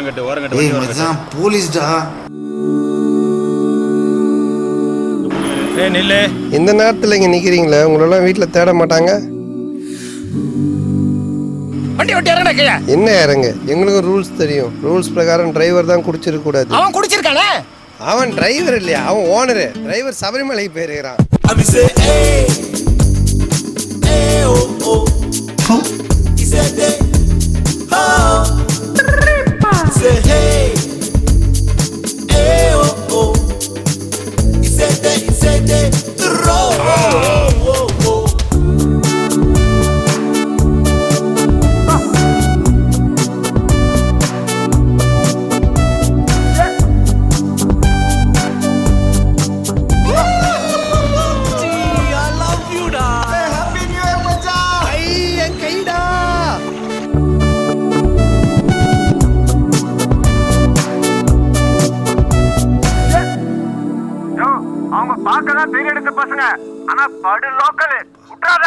ஓரங்கட்டு ஏய் மச்சான் போலீஸ்டா. ஏய் நில்லு. இந்த நேரத்துல இங்க நிக்கிறீங்களே, உங்களெல்லாம் வீட்டுல தேட மாட்டாங்க? வண்டி விட்டு இறங்கடா கீழே. என்ன இறங்க? எங்களுக்கு ரூல்ஸ் தெரியும். ரூல்ஸ் பிரகாரம் டிரைவர் தான் குடிச்சிருக்க கூடாது. அவன் குடிச்சிருக்கானே. அவன் டிரைவர் இல்லையா, அவன் ஓனரு. டிரைவர் சபரிமலைக்கு போயிருக்கிறான். அவங்க பார்க்கதான் பெரிய எடுத்த பசங்க, ஆனா படு லோக்கல் விட்டுறாத.